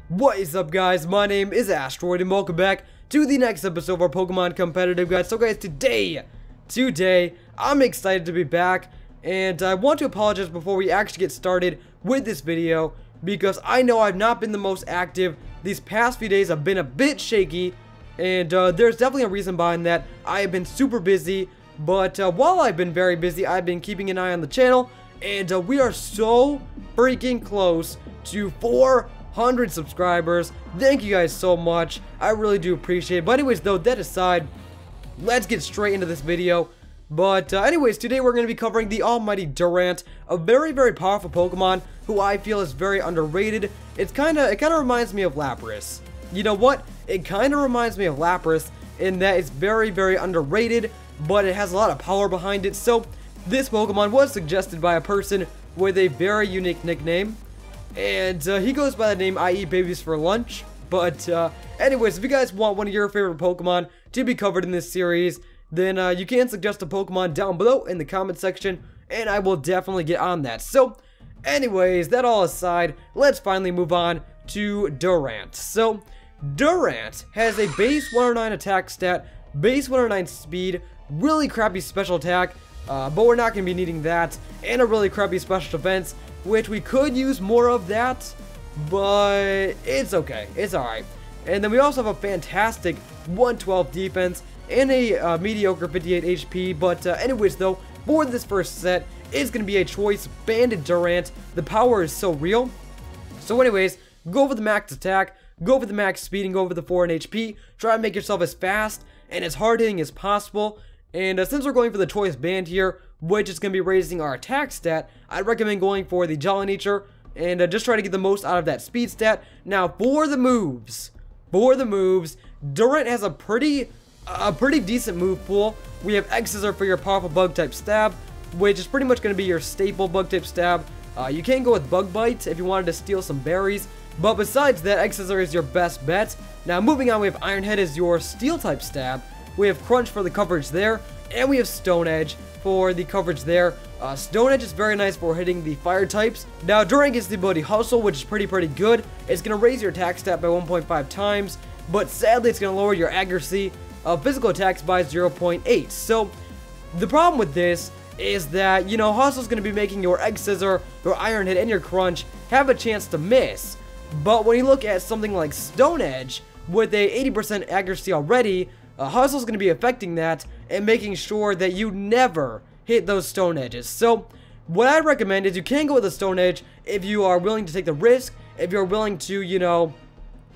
What is up, guys? My name is Asteroid and welcome back to the next episode of our Pokemon Competitive Guide. So guys, today I'm excited to be back, and I want to apologize before we actually get started with this video because I know I've not been the most active. These past few days have been a bit shaky, and there's definitely a reason behind that. I have been super busy, but while I've been very busy, I've been keeping an eye on the channel, and we are so freaking close to 400 subscribers. Thank you guys so much. I really do appreciate it. But anyways, though, that aside, let's get straight into this video. But anyways, today we're going to be covering the almighty Durant, a very, very powerful Pokemon who I feel is very underrated. It kind of reminds me of Lapras. You know what? It kind of reminds me of Lapras in that it's very, very underrated, but it has a lot of power behind it. So this Pokemon was suggested by a person with a very unique nickname, and he goes by the name I Eat Babies for Lunch. But anyways, if you guys want one of your favorite Pokemon to be covered in this series, then you can suggest a Pokemon down below in the comment section, and I will definitely get on that. So anyways, that all aside, let's finally move on to Durant. So Durant has a base 109 attack stat, base 109 speed, really crappy special attack, but we're not going to be needing that, and a really crappy special defense, which we could use more of that, but it's okay, it's alright. And then we also have a fantastic 112 defense and a mediocre 58 HP, but anyways though, for this first set, it's going to be a choice banded Durant. The power is so real. So anyways, go for the max attack, go for the max speed, and go for the 4 in HP. Try to make yourself as fast and as hard hitting as possible. And since we're going for the choice band here, which is going to be raising our attack stat, I'd recommend going for the Jolly Nature and just try to get the most out of that speed stat. Now for the moves, Durant has a pretty decent move pool. We have X-Scissor for your powerful bug type stab, which is pretty much going to be your staple bug type stab. You can go with Bug Bite if you wanted to steal some berries, but besides that, X-Scissor is your best bet. Now moving on, we have Iron Head as your steel type stab. We have Crunch for the coverage there, and we have Stone Edge for the coverage there. Stone Edge is very nice for hitting the fire types. Now Durant gets the ability Hustle, which is pretty good. It's going to raise your attack stat by 1.5 times, but sadly it's going to lower your accuracy of physical attacks by 0.8. So the problem with this is that, you know, Hustle is going to be making your X-Scissor, your Iron Head, and your Crunch have a chance to miss. But when you look at something like Stone Edge with a 80% accuracy already, Hustle is going to be affecting that and making sure that you never hit those Stone Edges. So what I recommend is you can go with a Stone Edge if you are willing to take the risk, if you're willing to, you know,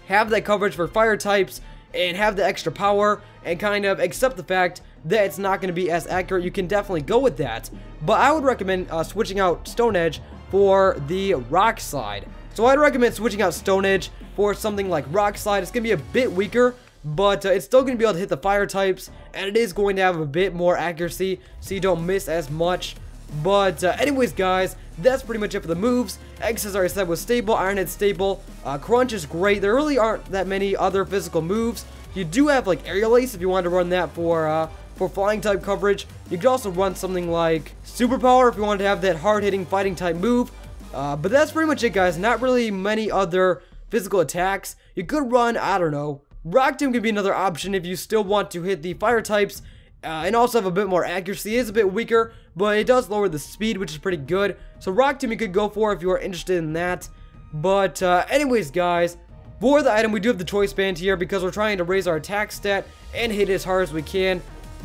have that coverage for fire types and have the extra power and kind of accept the fact that it's not going to be as accurate. You can definitely go with that, but I would recommend switching out Stone Edge for the Rock Slide. So I'd recommend switching out Stone Edge for something like Rock Slide. It's going to be a bit weaker, but it's still going to be able to hit the fire types, and it is going to have a bit more accuracy, so you don't miss as much. But anyways, guys, that's pretty much it for the moves. X, as I said, was stable. Iron Head stable. Crunch is great. There really aren't that many other physical moves. You do have like Aerial Ace if you wanted to run that for flying type coverage. You could also run something like Superpower if you wanted to have that hard hitting fighting type move. But that's pretty much it, guys. Not really many other physical attacks. You could run, I don't know, Rock Tomb could be another option if you still want to hit the fire types and also have a bit more accuracy. It is a bit weaker, but it does lower the speed, which is pretty good. So Rock Tomb you could go for if you are interested in that. But anyways, guys, for the item we do have the choice band here because we're trying to raise our attack stat and hit as hard as we can.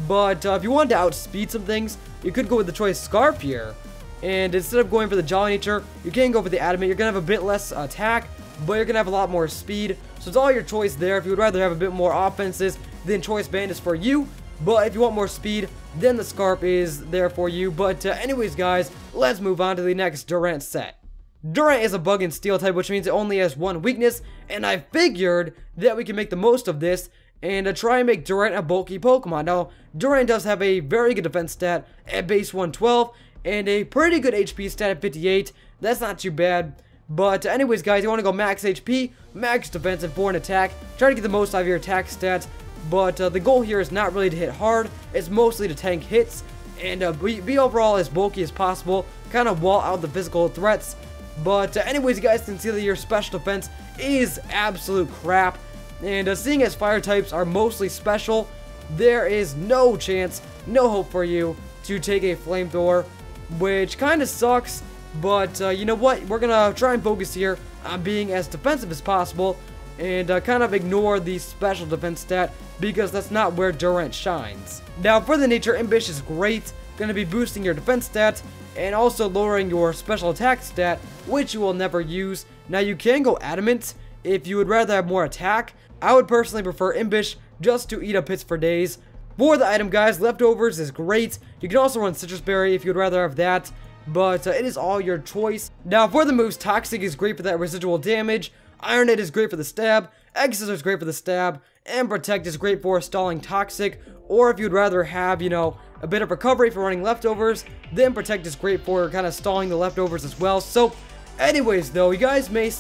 But if you wanted to outspeed some things, you could go with the choice Scarf here. And instead of going for the Jolly Nature, you can go for the Adamant. You're going to have a bit less attack, but you're going to have a lot more speed. So it's all your choice there. If you would rather have a bit more offenses, then choice band is for you. But if you want more speed, then the Scarf is there for you. But anyways, guys, let's move on to the next Durant set. Durant is a bug and steel type, which means it only has one weakness, and I figured that we can make the most of this and try and make Durant a bulky Pokemon. Now, Durant does have a very good defense stat at base 112 and a pretty good HP stat at 58. That's not too bad. But anyways, guys, you want to go max HP, max defense, and 4 in attack. Try to get the most out of your attack stats. But the goal here is not really to hit hard. It's mostly to tank hits and be overall as bulky as possible. Kind of wall out the physical threats. But anyways, you guys can see that your special defense is absolute crap. And seeing as fire types are mostly special, there is no chance, no hope for you to take a flamethrower, which kind of sucks. But you know what? We're gonna try and focus here on being as defensive as possible and kind of ignore the special defense stat because that's not where Durant shines. Now for the nature, Imbish is great, gonna be boosting your defense stat and also lowering your special attack stat, which you will never use. Now you can go adamant if you would rather have more attack. I would personally prefer Imbish just to eat up hits for days. For the item, guys, leftovers is great. You can also run citrus berry if you'd rather have that, but it is all your choice. Now for the moves, Toxic is great for that residual damage, Iron Head is great for the stab, Egg Scissors is great for the stab, and Protect is great for stalling Toxic. Or if you'd rather have, you know, a bit of recovery for running leftovers, then Protect is great for kind of stalling the leftovers as well. So anyways though, you guys may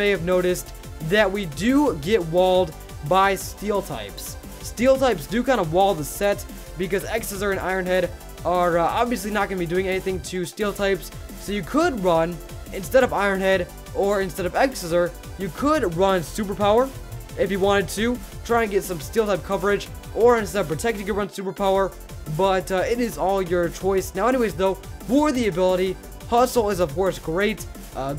have noticed that we do get walled by steel types. Steel types do kind of wall the set because Egg Scissor and Iron Head are obviously not going to be doing anything to steel types. So you could run, instead of Iron Head or instead of Egg Scissor, you could run Superpower if you wanted to, try and get some steel type coverage, or instead of Protect you could run Superpower, but it is all your choice. Now anyways though, for the ability, Hustle is of course great,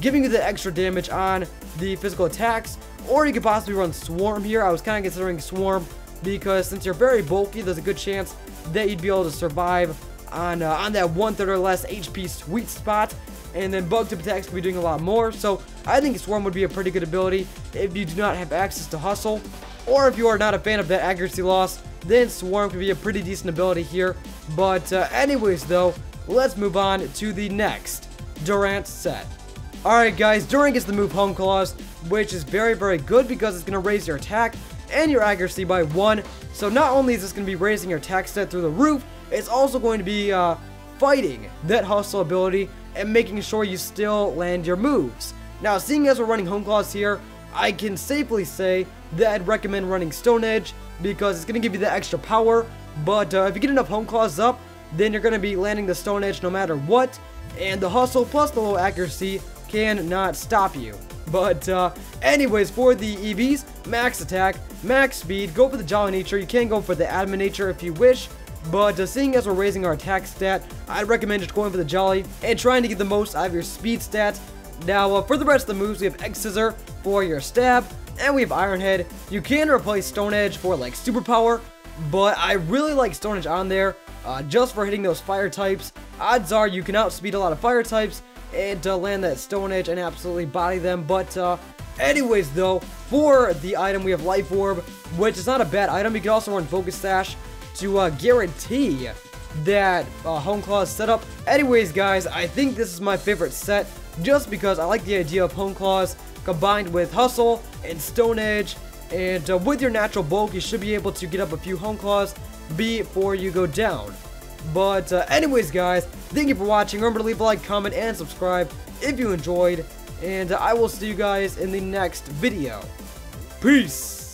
giving you the extra damage on the physical attacks, or you could possibly run Swarm here. I was kind of considering Swarm because since you're very bulky, there's a good chance that you'd be able to survive on that 1/3 or less HP sweet spot, and then Bug Tip attacks could be doing a lot more. So I think Swarm would be a pretty good ability if you do not have access to Hustle, or if you are not a fan of that accuracy loss, then Swarm could be a pretty decent ability here. But anyways though, let's move on to the next Durant set. Alright guys, Durant gets the move Home Claws, which is very, very good because it's going to raise your attack and your accuracy by 1. So not only is this going to be raising your attack stat through the roof, it's also going to be fighting that Hustle ability and making sure you still land your moves. Now seeing as we're running Home Claws here, I can safely say that I'd recommend running Stone Edge because it's going to give you the extra power. But if you get enough Home Claws up, then you're going to be landing the Stone Edge no matter what. And the Hustle plus the low accuracy cannot stop you. But anyways, for the EVs, max attack, max speed, go for the Jolly Nature. You can go for the Admin Nature if you wish, but seeing as we're raising our attack stat, I'd recommend just going for the Jolly and trying to get the most out of your speed stats. Now for the rest of the moves, we have Egg Scissor for your stab, and we have Iron Head. You can replace Stone Edge for like Superpower, but I really like Stone Edge on there just for hitting those fire types. Odds are you can outspeed a lot of fire types and land that Stone Edge and absolutely body them. But anyways though, for the item we have Life Orb, which is not a bad item. You can also run Focus Sash to guarantee that Home Claws setup. Anyways guys, I think this is my favorite set just because I like the idea of Home Claws combined with Hustle and Stone Edge, and with your natural bulk you should be able to get up a few Home Claws before you go down. But anyways guys, thank you for watching. Remember to leave a like, comment, and subscribe if you enjoyed, and I will see you guys in the next video. Peace!